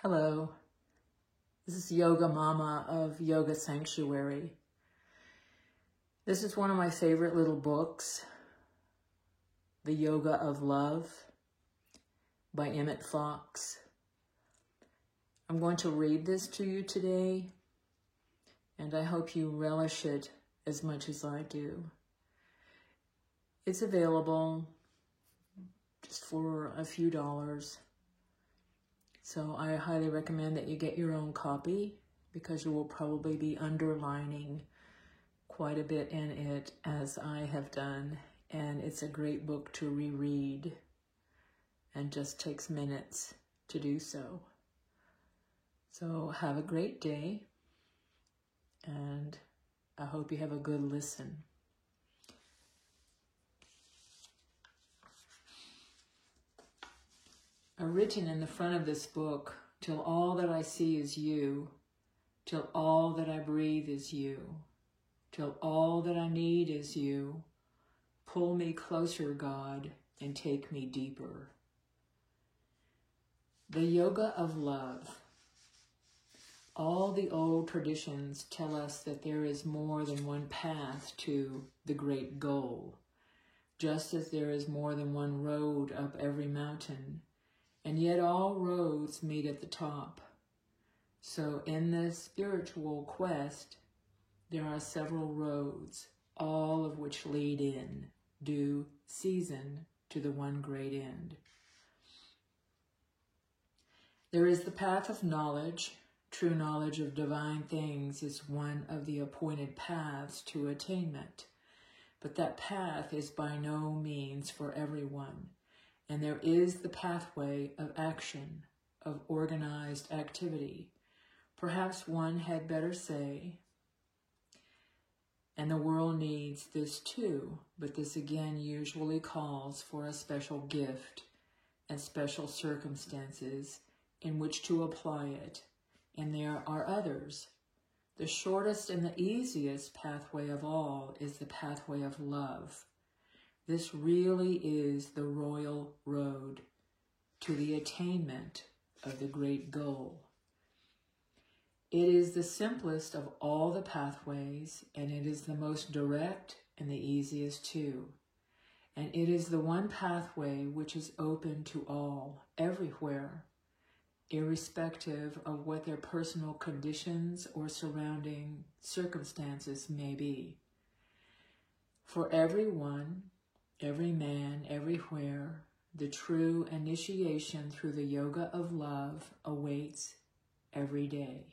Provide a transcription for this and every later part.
Hello, this is Yoga Mama of Yoga Sanctuary. This is one of my favorite little books, The Yoga of Love by Emmett Fox. I'm going to read this to you today, and I hope you relish it as much as I do. It's available just for a few dollars. So I highly recommend that you get your own copy because you will probably be underlining quite a bit in it as I have done. And it's a great book to reread and just takes minutes to do so. So have a great day and I hope you have a good listen. Written in the front of this book, till all that I see is you, till all that I breathe is you, till all that I need is you, pull me closer, God, and take me deeper. The Yoga of Love. All the old traditions tell us that there is more than one path to the great goal, just as there is more than one road up every mountain. And yet all roads meet at the top. So in this spiritual quest, there are several roads, all of which lead in, due season to the one great end. There is the path of knowledge. True knowledge of divine things is one of the appointed paths to attainment. But that path is by no means for everyone. And there is the pathway of action, of organized activity. Perhaps one had better say, and the world needs this too, but this again usually calls for a special gift and special circumstances in which to apply it, and there are others. The shortest and the easiest pathway of all is the pathway of love. This really is the royal road to the attainment of the great goal. It is the simplest of all the pathways, and it is the most direct and the easiest too. And it is the one pathway which is open to all, everywhere, irrespective of what their personal conditions or surrounding circumstances may be. For everyone, every man, everywhere, the true initiation through the yoga of love awaits every day.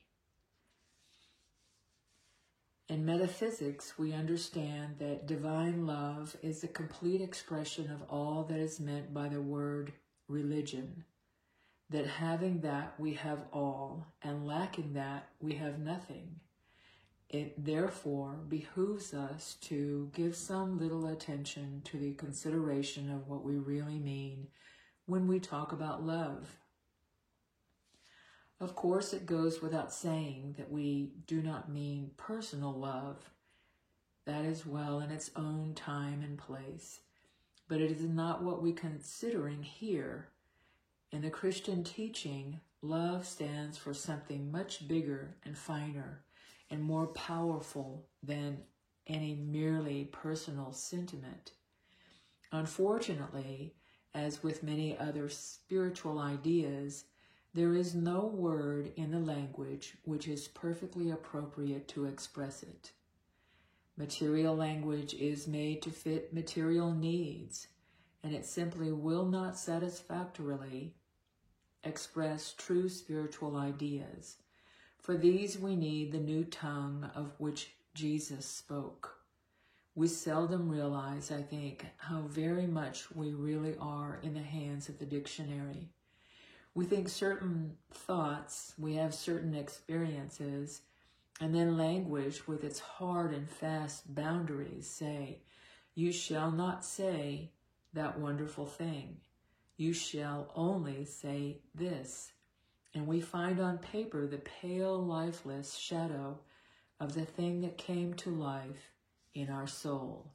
In metaphysics, we understand that divine love is the complete expression of all that is meant by the word religion, that having that we have all, and lacking that we have nothing. It therefore behooves us to give some little attention to the consideration of what we really mean when we talk about love. Of course, it goes without saying that we do not mean personal love. That is well in its own time and place. But it is not what we're considering here. In the Christian teaching, love stands for something much bigger and finer, and more powerful than any merely personal sentiment. Unfortunately, as with many other spiritual ideas, there is no word in the language which is perfectly appropriate to express it. Material language is made to fit material needs, and it simply will not satisfactorily express true spiritual ideas. For these we need the new tongue of which Jesus spoke. We seldom realize, I think, how very much we really are in the hands of the dictionary. We think certain thoughts, we have certain experiences, and then language with its hard and fast boundaries say, you shall not say that wonderful thing. You shall only say this. And we find on paper the pale, lifeless shadow of the thing that came to life in our soul.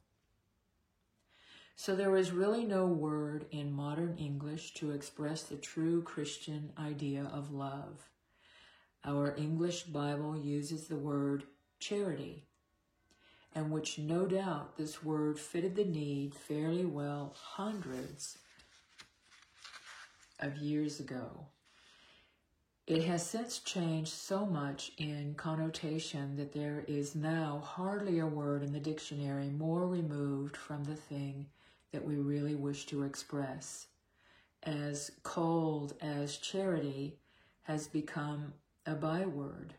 So there is really no word in modern English to express the true Christian idea of love. Our English Bible uses the word charity, and which no doubt this word fitted the need fairly well hundreds of years ago. It has since changed so much in connotation that there is now hardly a word in the dictionary more removed from the thing that we really wish to express. As cold as charity has become a byword.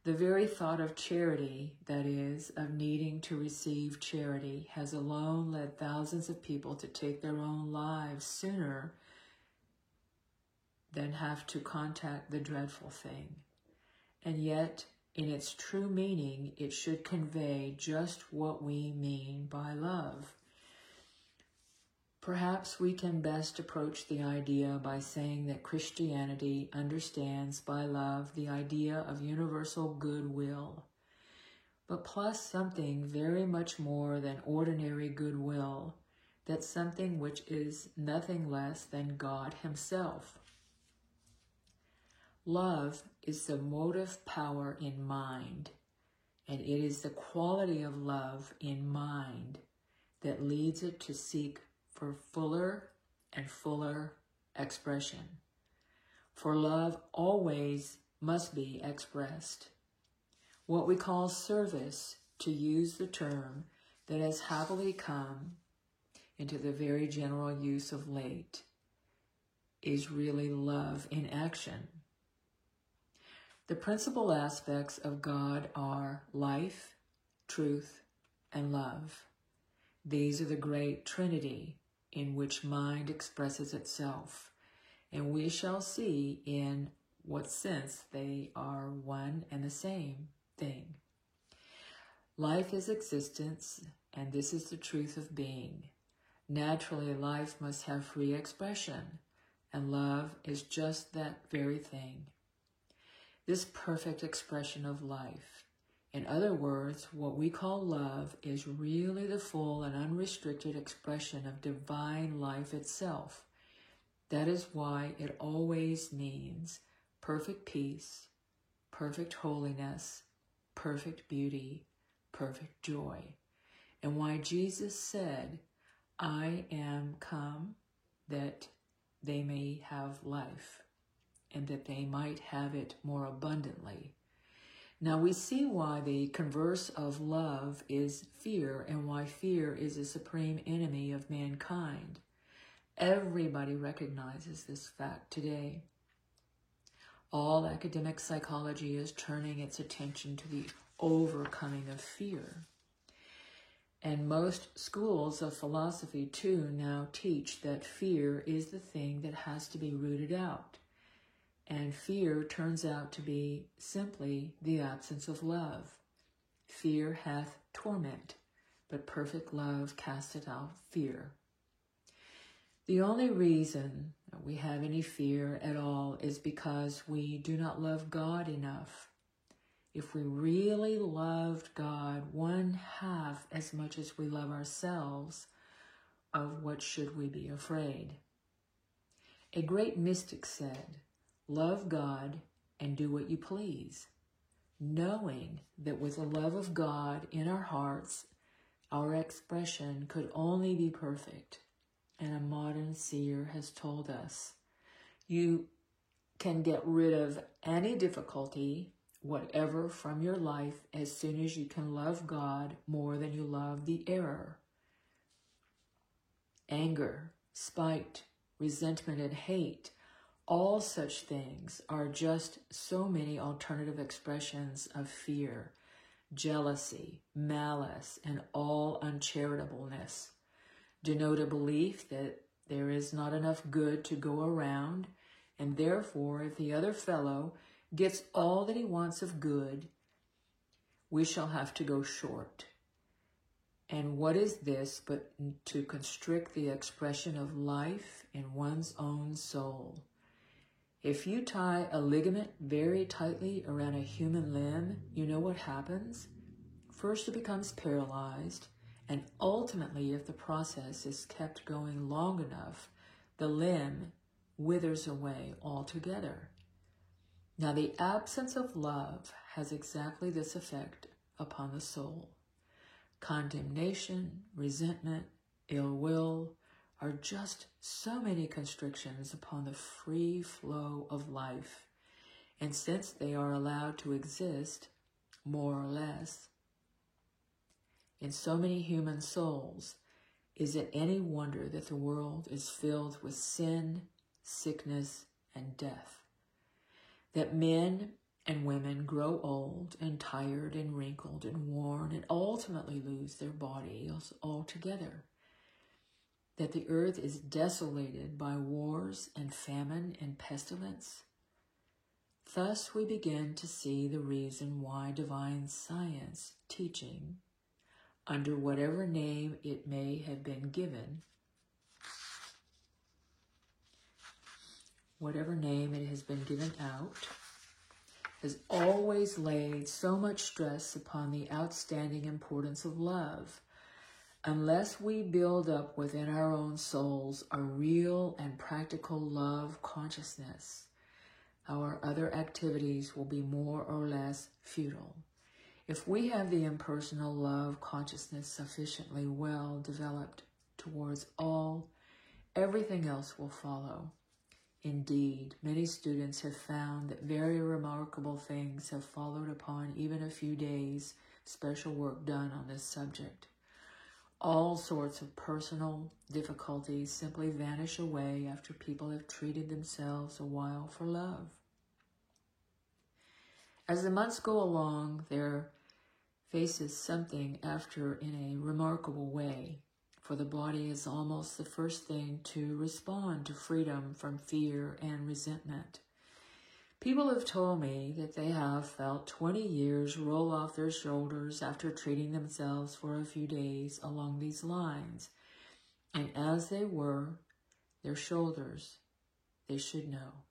The very thought of charity, that is, of needing to receive charity, has alone led thousands of people to take their own lives sooner than have to contact the dreadful thing. And yet, in its true meaning, it should convey just what we mean by love. Perhaps we can best approach the idea by saying that Christianity understands by love the idea of universal goodwill, but plus something very much more than ordinary goodwill, that's something which is nothing less than God Himself. Love is the motive power in mind, and it is the quality of love in mind that leads it to seek for fuller and fuller expression. For love always must be expressed. What we call service, to use the term that has happily come into the very general use of late, is really love in action. The principal aspects of God are life, truth, and love. These are the great Trinity in which mind expresses itself, and we shall see in what sense they are one and the same thing. Life is existence, and this is the truth of being. Naturally, life must have free expression, and love is just that very thing. This perfect expression of life. In other words, what we call love is really the full and unrestricted expression of divine life itself. That is why it always means perfect peace, perfect holiness, perfect beauty, perfect joy. And why Jesus said, I am come that they may have life, and that they might have it more abundantly. Now we see why the converse of love is fear, and why fear is the supreme enemy of mankind. Everybody recognizes this fact today. All academic psychology is turning its attention to the overcoming of fear. And most schools of philosophy, too, now teach that fear is the thing that has to be rooted out. And fear turns out to be simply the absence of love. Fear hath torment, but perfect love casteth out fear. The only reason we have any fear at all is because we do not love God enough. If we really loved God one half as much as we love ourselves, of what should we be afraid? A great mystic said, love God and do what you please, knowing that with the love of God in our hearts, our expression could only be perfect. And a modern seer has told us, you can get rid of any difficulty, whatever, from your life as soon as you can love God more than you love the error. Anger, spite, resentment, and hate, all such things are just so many alternative expressions of fear, jealousy, malice, and all uncharitableness. Denote a belief that there is not enough good to go around, and therefore, if the other fellow gets all that he wants of good, we shall have to go short. And what is this but to constrict the expression of life in one's own soul? If you tie a ligament very tightly around a human limb, you know what happens? First, it becomes paralyzed, And ultimately, if the process is kept going long enough, the limb withers away altogether. Now, the absence of love has exactly this effect upon the soul. Condemnation, resentment, ill will are just so many constrictions upon the free flow of life. And since they are allowed to exist, more or less, in so many human souls, is it any wonder that the world is filled with sin, sickness, and death? That men and women grow old and tired and wrinkled and worn and ultimately lose their bodies altogether? That the earth is desolated by wars and famine and pestilence? Thus we begin to see the reason why divine science teaching, under whatever name it may have been given, whatever name it has been given out, has always laid so much stress upon the outstanding importance of love. Unless we build up within our own souls a real and practical love consciousness, our other activities will be more or less futile. If we have the impersonal love consciousness sufficiently well developed towards all, everything else will follow. Indeed, many students have found that very remarkable things have followed upon even a few days' special work done on this subject. All sorts of personal difficulties simply vanish away after people have treated themselves a while for love. As the months go along, there faces something after in a remarkable way, for the body is almost the first thing to respond to freedom from fear and resentment. People have told me that they have felt 20 years roll off their shoulders after treating themselves for a few days along these lines, and as they were, their shoulders, they should know.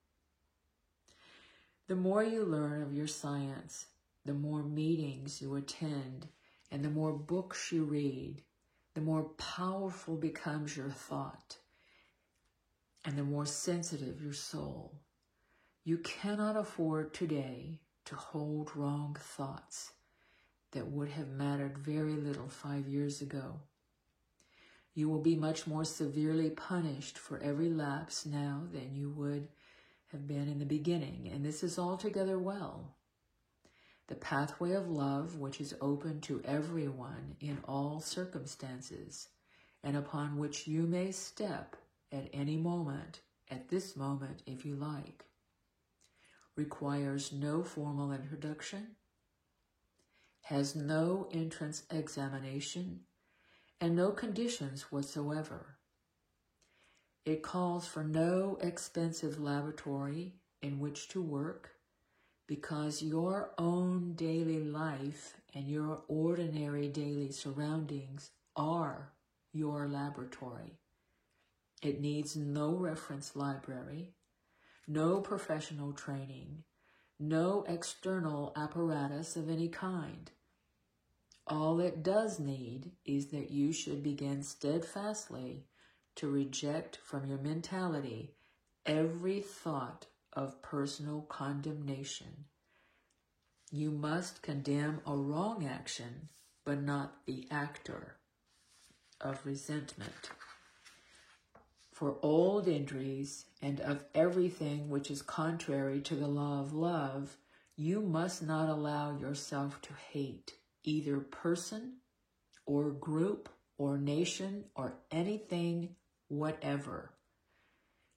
The more you learn of your science, the more meetings you attend, and the more books you read, the more powerful becomes your thought, and the more sensitive your soul. You cannot afford today to hold wrong thoughts that would have mattered very little 5 years ago. You will be much more severely punished for every lapse now than you would have been in the beginning, and this is altogether well. The pathway of love, which is open to everyone in all circumstances, and upon which you may step at any moment, at this moment if you like, requires no formal introduction, has no entrance examination, and no conditions whatsoever. It calls for no expensive laboratory in which to work, because your own daily life and your ordinary daily surroundings are your laboratory. It needs no reference library, no professional training, no external apparatus of any kind. All it does need is that you should begin steadfastly to reject from your mentality every thought of personal condemnation. You must condemn a wrong action, but not the actor of resentment. For old injuries and of everything which is contrary to the law of love, you must not allow yourself to hate either person or group or nation or anything whatever.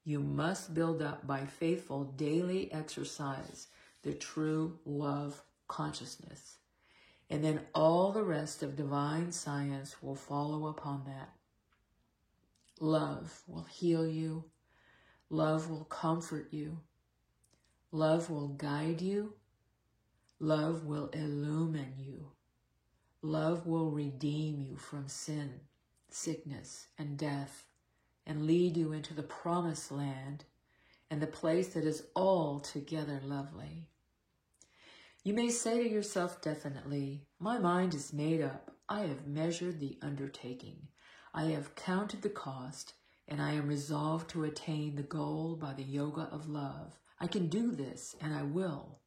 You must build up by faithful daily exercise the true love consciousness. And then all the rest of divine science will follow upon that. Love will heal you. Love will comfort you. Love will guide you. Love will illumine you. Love will redeem you from sin, sickness, and death, and lead you into the promised land and the place that is altogether lovely. You may say to yourself definitely, my mind is made up. I have measured the undertaking. I have counted the cost, and I am resolved to attain the goal by the yoga of love. I can do this, and I will.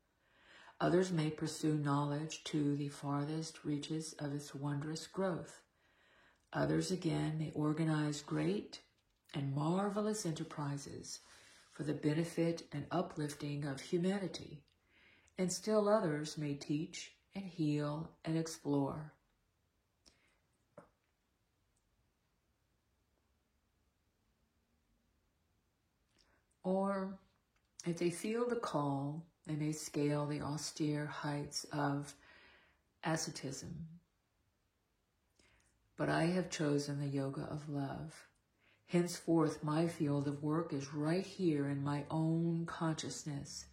Others may pursue knowledge to the farthest reaches of its wondrous growth. Others again may organize great and marvelous enterprises for the benefit and uplifting of humanity. And still others may teach and heal and explore. Or, if they feel the call, they may scale the austere heights of asceticism. But I have chosen the yoga of love. Henceforth, my field of work is right here in my own consciousness,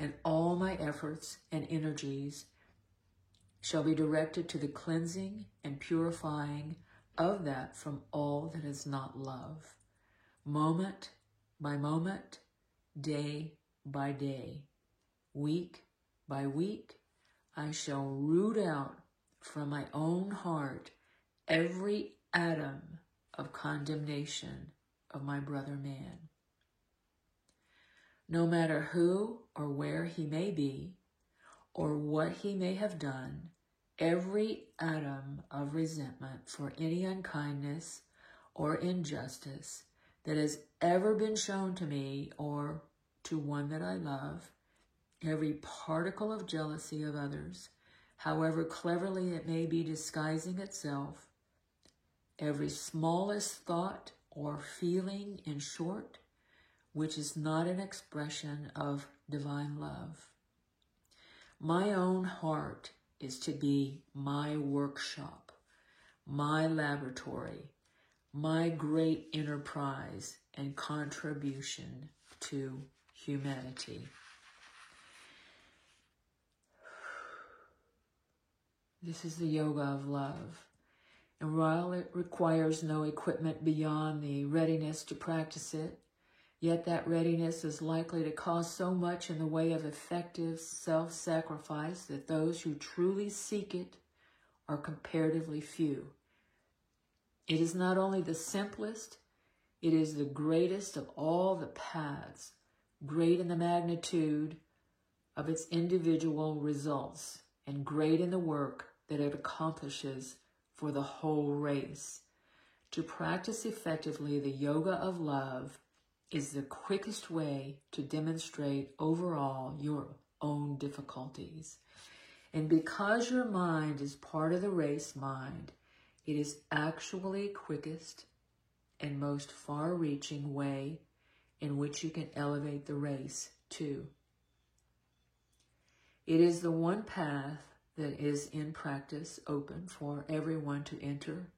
and all my efforts and energies shall be directed to the cleansing and purifying of that from all that is not love. Moment by moment, day by day, week by week, I shall root out from my own heart every atom of condemnation of my brother man. No matter who or where he may be, or what he may have done, every atom of resentment for any unkindness or injustice that has ever been shown to me or to one that I love, every particle of jealousy of others, however cleverly it may be disguising itself, every smallest thought or feeling, in short, which is not an expression of divine love. My own heart is to be my workshop, my laboratory, my great enterprise and contribution to humanity. This is the yoga of love. And while it requires no equipment beyond the readiness to practice it, yet that readiness is likely to cost so much in the way of effective self-sacrifice that those who truly seek it are comparatively few. It is not only the simplest, it is the greatest of all the paths, great in the magnitude of its individual results, and great in the work that it accomplishes for the whole race. To practice effectively the yoga of love is the quickest way to demonstrate overall your own difficulties. And because your mind is part of the race mind, it is actually quickest and most far-reaching way in which you can elevate the race too. It is the one path that is in practice open for everyone to enter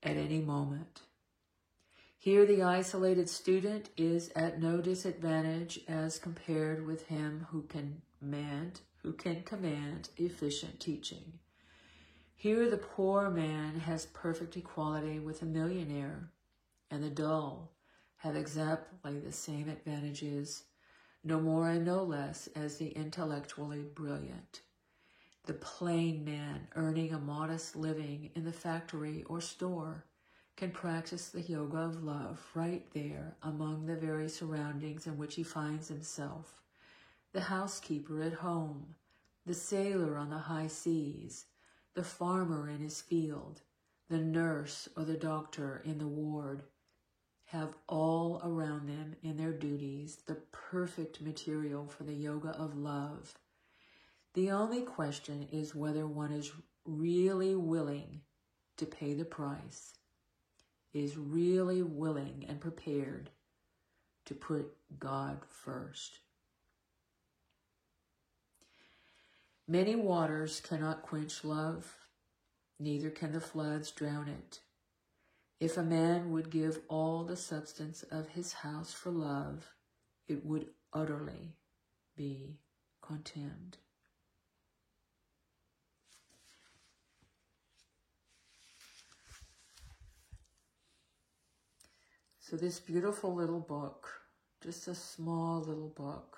at any moment. Here the isolated student is at no disadvantage as compared with him who can command efficient teaching. Here the poor man has perfect equality with the millionaire, and the dull have exactly the same advantages, no more and no less, as the intellectually brilliant. The plain man earning a modest living in the factory or store can practice the yoga of love right there among the very surroundings in which he finds himself. The housekeeper at home, the sailor on the high seas, the farmer in his field, the nurse or the doctor in the ward, have all around them in their duties the perfect material for the yoga of love. The only question is whether one is really willing to pay the price, is really willing and prepared to put God first. Many waters cannot quench love, neither can the floods drown it. If a man would give all the substance of his house for love, it would utterly be contemned. So this beautiful little book, just a small little book,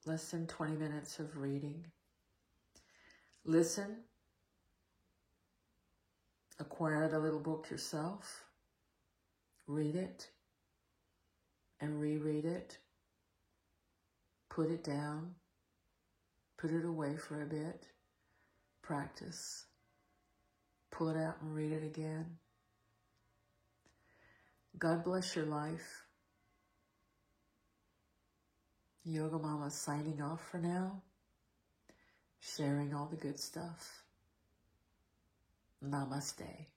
less than 20 minutes of reading. Listen. Acquire the little book yourself. Read it and reread it. Put it down. Put it away for a bit. Practice. Pull it out and read it again. God bless your life. Yoga Mama signing off for now. Sharing all the good stuff. Namaste.